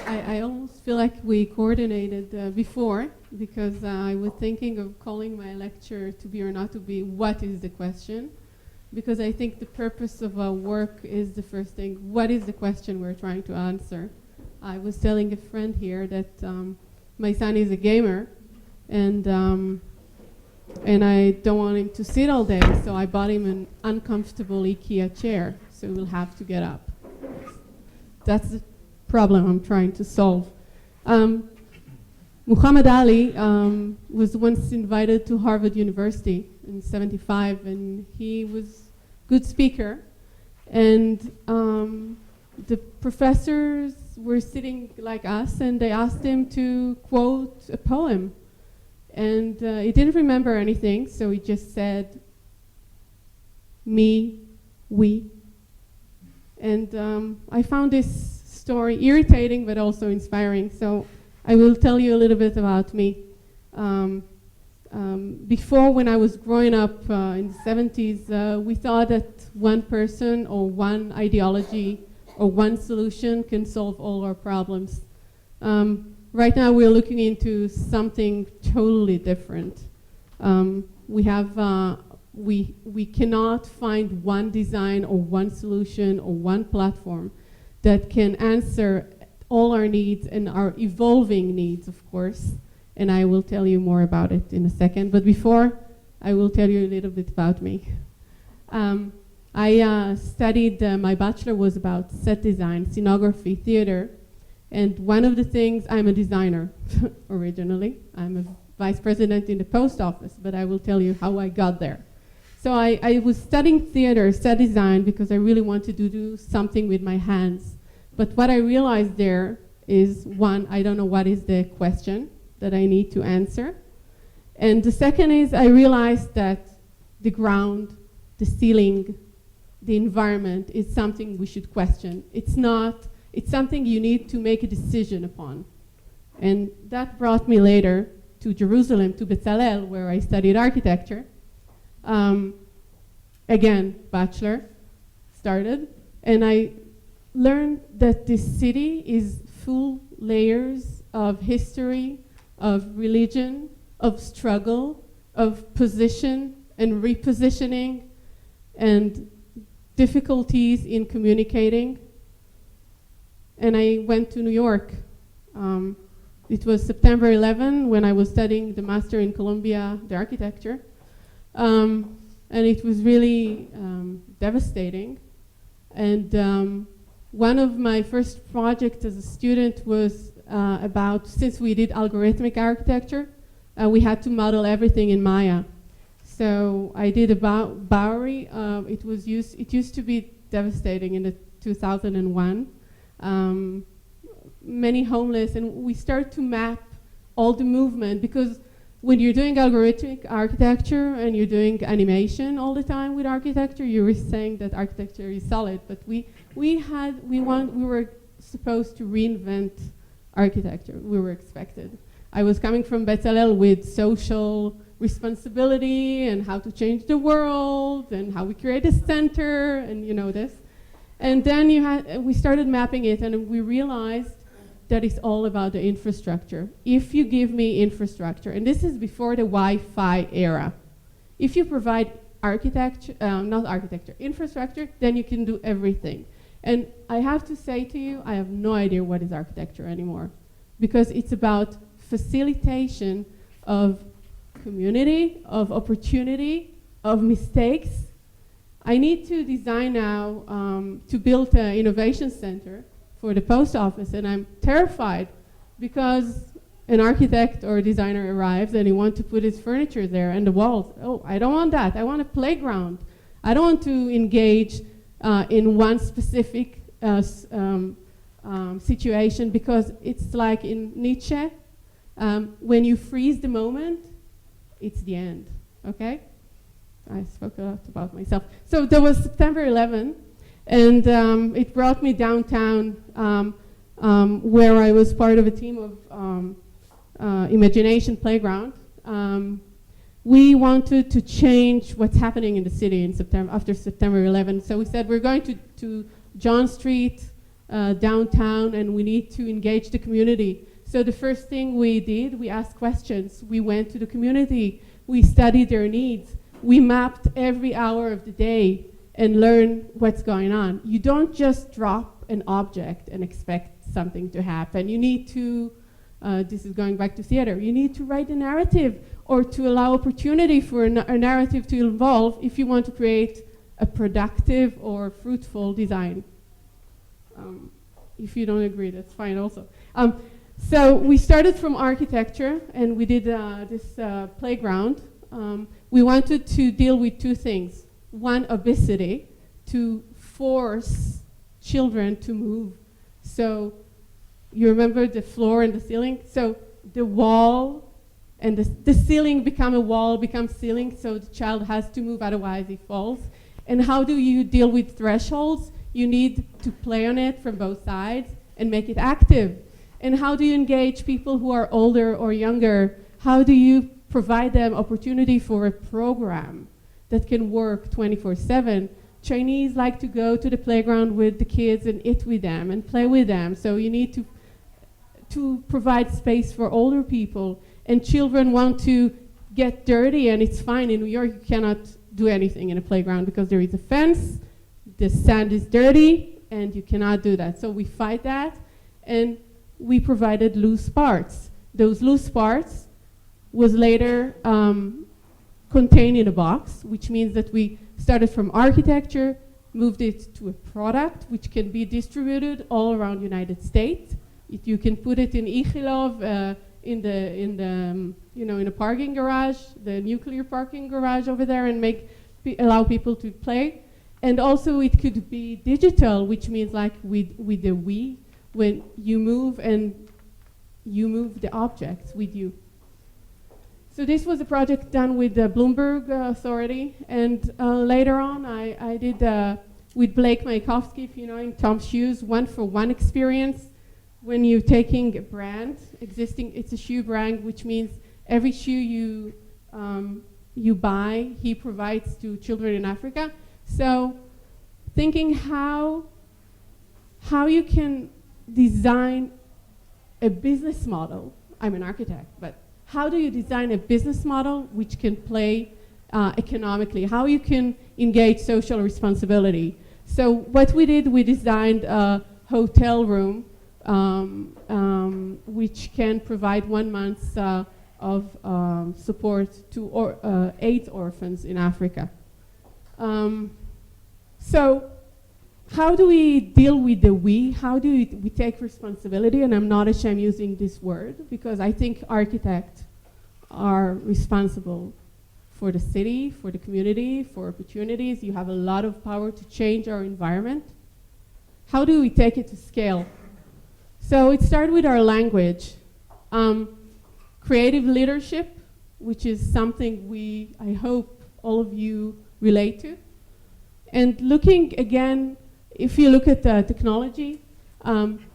I almost feel like we coordinated before, because I was thinking of calling my lecture To Be or Not to Be, what is the question? Because I think the purpose of our work is the first thing. What is the question we're trying to answer? I was telling a friend here that my son is a gamer, and I don't want him to sit all day, so I bought him an uncomfortable IKEA chair, so he will have to get up. That's the problem I'm trying to solve. Muhammad Ali was once invited to Harvard University in '75, and he was a good speaker, and the professors were sitting like us, and they asked him to quote a poem, and he didn't remember anything, so he just said, me, we. And I found this story irritating but also inspiring, so I will tell you a little bit about me. Before, when I was growing up in the 70s, we thought that one person or one ideology or one solution can solve all our problems. Right now we're looking into something totally different. We cannot find one design or one solution or one platform that can answer all our needs and our evolving needs, of course. And I will tell you more about it in a second. But before, I will tell you a little bit about me. I studied, my bachelor was about set design, scenography, theater. And one of the things, I'm a designer originally. I'm a vice president in the post office, but I will tell you how I got there. So I was studying theater, set design, because I really wanted to do something with my hands. But what I realized there is, one, I don't know what is the question that I need to answer. And the second is, I realized that the ground, the ceiling, the environment is something we should question. It's something you need to make a decision upon. And that brought me later to Jerusalem, to Bethlehem, where I studied architecture. Again, bachelor, started, and I learned that this city is full layers of history, of religion, of struggle, of position and repositioning, and difficulties in communicating. And I went to New York. It was September 11 when I was studying the master in Columbia, the architecture. And it was really devastating. And one of my first projects as a student was about, since we did algorithmic architecture, we had to model everything in Maya. So I did about Bowery. It used to be devastating in the 2001. Many homeless, and we start to map all the movement, because when you're doing algorithmic architecture and you're doing animation all the time with architecture, you were saying that architecture is solid, but we were supposed to reinvent architecture. We were expected. I was coming from Bצלאל with social responsibility and how to change the world and how we create a center, and you know this. And then we started mapping it, and we realized that it's all about the infrastructure. If you give me infrastructure, and this is before the Wi-Fi era, if you provide infrastructure, then you can do everything. And I have to say to you, I have no idea what is architecture anymore, because it's about facilitation of community, of opportunity, of mistakes. I need to design now to build an innovation center for the post office, and I'm terrified because an architect or a designer arrives and he wants to put his furniture there and the walls. Oh, I don't want that. I want a playground. I don't want to engage in one specific situation, because it's like in Nietzsche, when you freeze the moment, it's the end, okay? I spoke a lot about myself. So there was September 11, and it brought me downtown, where I was part of a team of Imagination Playground. we wanted to change what's happening in the city in after September 11. So we said we're going to John Street, downtown, and we need to engage the community. So the first thing we did, we asked questions. We went to the community. We studied their needs. We mapped every hour of the day and learned what's going on. You don't just drop an object and expect something to happen. You need to, this is going back to theater, you need to write a narrative or to allow opportunity for a narrative to evolve if you want to create a productive or fruitful design. If you don't agree, that's fine also. So we started from architecture and we did this playground. We wanted to deal with two things. One, obesity, to force children to move. So you remember the floor and the ceiling? So the wall and the ceiling become a wall, becomes ceiling, so the child has to move, otherwise he falls. And how do you deal with thresholds? You need to play on it from both sides and make it active. And how do you engage people who are older or younger? How do you provide them opportunity for a program that can work 24/7? Chinese like to go to the playground with the kids and eat with them and play with them. So you need to provide space for older people. And children want to get dirty, and it's fine. In New York, you cannot do anything in a playground because there is a fence, the sand is dirty, and you cannot do that. So we fight that, and we provided loose parts. Those loose parts was later contained in a box, which means that we started from architecture, moved it to a product which can be distributed all around the United States. You can put it in Ichilov, in a parking garage, the nuclear parking garage over there, and allow people to play. And also it could be digital, which means like with the Wii, when you move and you move the objects with you. So this was a project done with the Bloomberg Authority, and later on I did with Blake Mayakovsky, if you know him, Tom's Shoes, one-for-one experience. When you're taking a brand, it's a shoe brand, which means every shoe you buy, he provides to children in Africa. So thinking how you can design a business model. I'm an architect, but how do you design a business model which can play economically? How you can engage social responsibility? So what we did, we designed a hotel room which can provide 1 month of support to 8 orphans in Africa. So how do we deal with the we? How do we take responsibility? And I'm not ashamed using this word because I think architects are responsible for the city, for the community, for opportunities. You have a lot of power to change our environment. How do we take it to scale? So it started with our language. Creative leadership, which is something I hope all of you relate to. And looking again, if you look at the technology,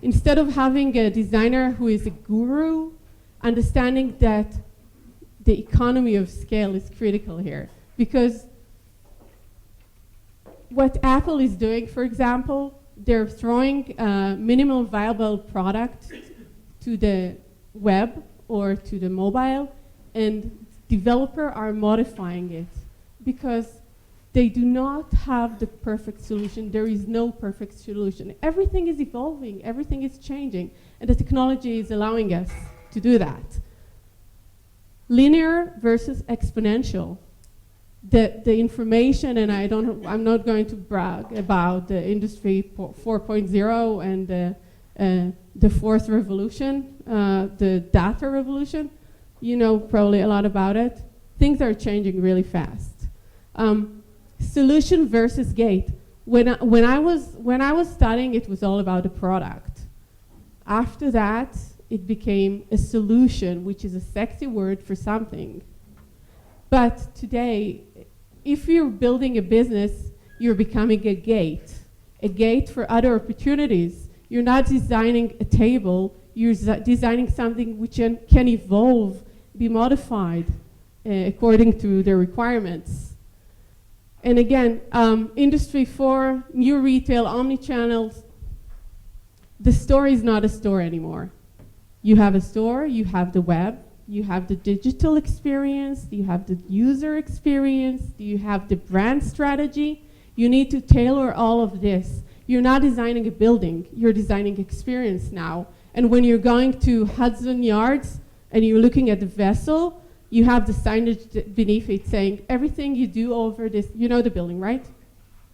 instead of having a designer who is a guru, understanding that the economy of scale is critical here. Because what Apple is doing, for example, they're throwing a minimal viable product to the web or to the mobile, and developers are modifying it because they do not have the perfect solution. There is no perfect solution. Everything is evolving, everything is changing, and the technology is allowing us to do that. Linear versus exponential. The information, and I'm not going to brag about the industry 4.0 and the fourth revolution, the data revolution. You know probably a lot about it. Things are changing really fast. Solution versus gate. When I was studying, it was all about the product. After that, it became a solution, which is a sexy word for something. But today, if you're building a business, you're becoming a gate for other opportunities. You're not designing a table, you're designing something which can evolve, be modified. according to their requirements. And again, Industry 4, new retail, omnichannels, the store is not a store anymore. You have a store, you have the web, you have the digital experience, you have the user experience, you have the brand strategy. You need to tailor all of this. You're not designing a building, you're designing experience now. And when you're going to Hudson Yards and you're looking at the vessel, you have the signage beneath it saying, everything you do over this, you know the building, right?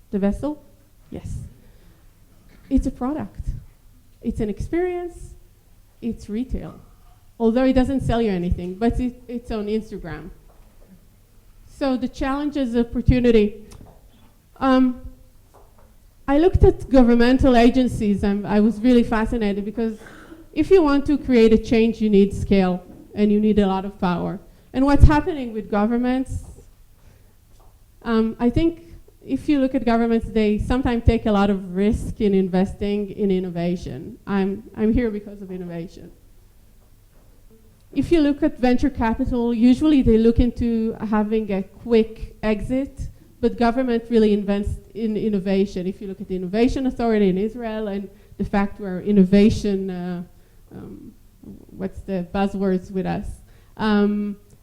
The vessel? Yes. It's a product. It's an experience. It's retail. Although it doesn't sell you anything, but it's on Instagram. So the challenges, opportunity. I looked at governmental agencies and I was really fascinated because if you want to create a change, you need scale and you need a lot of power. And what's happening with governments, I think if you look at governments, they sometimes take a lot of risk in investing in innovation. I'm here because of innovation. If you look at venture capital, usually they look into having a quick exit, but government really invests in innovation. If you look at the Innovation Authority in Israel and the fact we're innovation, what's the buzzwords with us?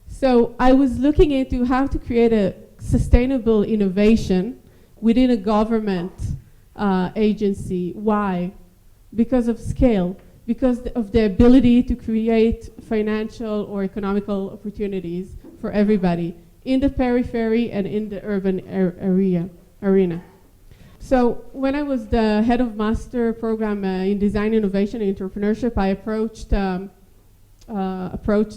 So I was looking into how to create a sustainable innovation within a government agency. Why? Because of scale, because of the ability to create financial or economical opportunities for everybody in the periphery and in the urban arena. So when I was the head of master program in design, innovation, and entrepreneurship, I approached the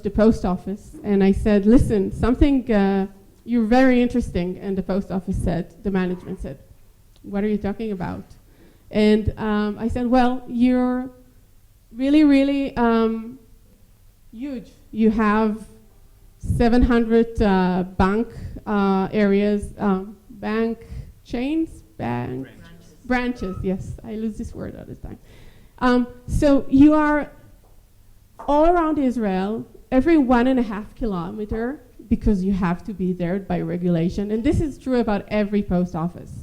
post office and I said, listen, something, you're very interesting. And the post office said, the management said, what are you talking about? And I said, well, you're really, really huge. You have 700 bank areas, bank chains, branches, yes, I lose this word all the time. So you are all around Israel, every 1.5 kilometers, because you have to be there by regulation, and this is true about every post office.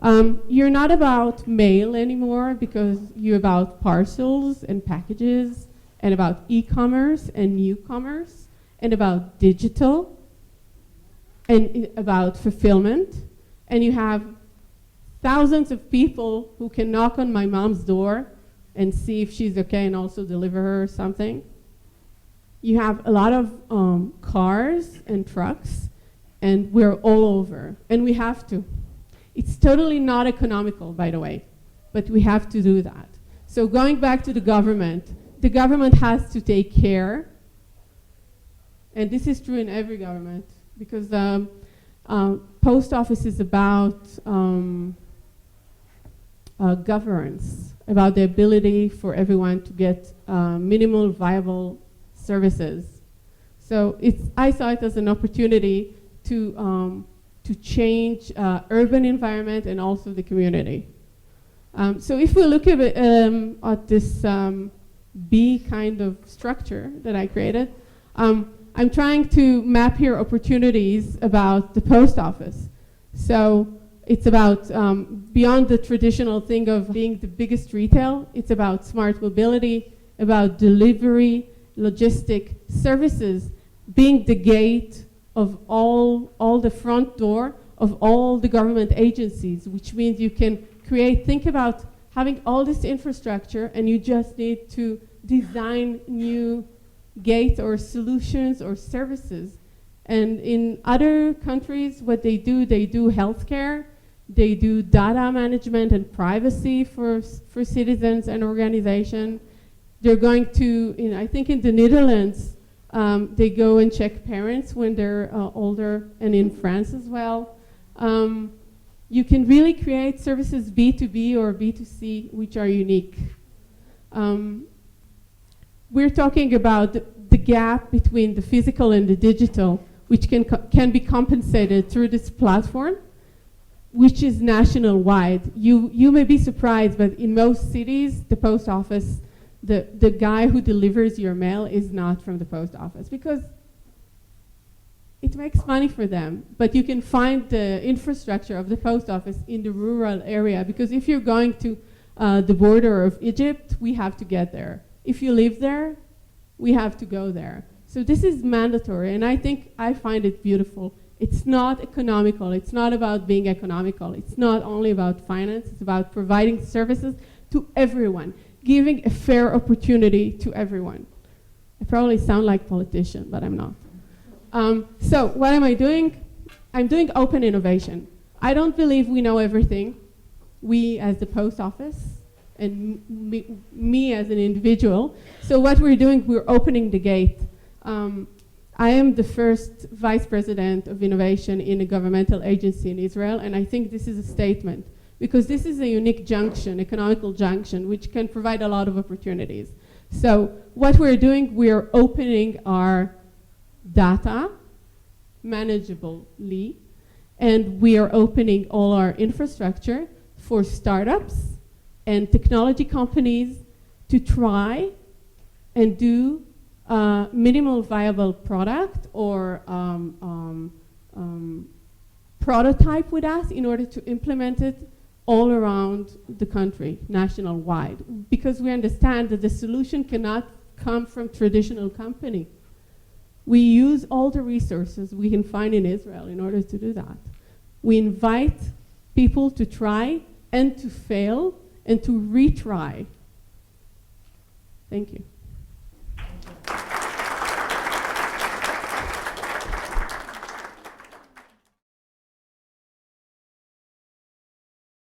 You're not about mail anymore because you're about parcels and packages and about e-commerce and new commerce and about digital and about fulfillment. And you have thousands of people who can knock on my mom's door and see if she's okay and also deliver her something. You have a lot of cars and trucks, and we're all over, and we have to. It's totally not economical, by the way, but we have to do that. So going back to the government has to take care, and this is true in every government, because post office is about governance, about the ability for everyone to get minimal viable services. So I saw it as an opportunity to change urban environment and also the community. So if we look at this B kind of structure that I created, I'm trying to map here opportunities about the post office. So it's about beyond the traditional thing of being the biggest retail, it's about smart mobility, about delivery, logistic services, being the gate of all the front door of all the government agencies, which means you can think about having all this infrastructure and you just need to design new gates or solutions or services. And in other countries, what they do healthcare, they do data management and privacy for citizens and organizations. They're going to, I think in the Netherlands, they go and check parents when they're older, and in France as well. You can really create services B2B or B2C, which are unique. We're talking about the gap between the physical and the digital, which can be compensated through this platform, which is national-wide. You may be surprised, but in most cities, the post office, the guy who delivers your mail is not from the post office, because it makes money for them, but you can find the infrastructure of the post office in the rural area, because if you're going to the border of Egypt, we have to get there. If you live there, we have to go there. So this is mandatory, and I find it beautiful. It's not economical. It's not about being economical. It's not only about finance. It's about providing services to everyone, giving a fair opportunity to everyone. I probably sound like a politician, but I'm not. So what am I doing? I'm doing open innovation. I don't believe we know everything. We as the post office, and me as an individual. So what we're doing, we're opening the gate. I am the first vice president of innovation in a governmental agency in Israel, and I think this is a statement, because this is a unique junction, economical junction, which can provide a lot of opportunities. So what we're doing, we're opening our data manageably, and we are opening all our infrastructure for startups and technology companies to try and do minimal viable product or prototype with us in order to implement it all around the country, national-wide, because we understand that the solution cannot come from traditional company. We use all the resources we can find in Israel in order to do that. We invite people to try and to fail and to retry. Thank you.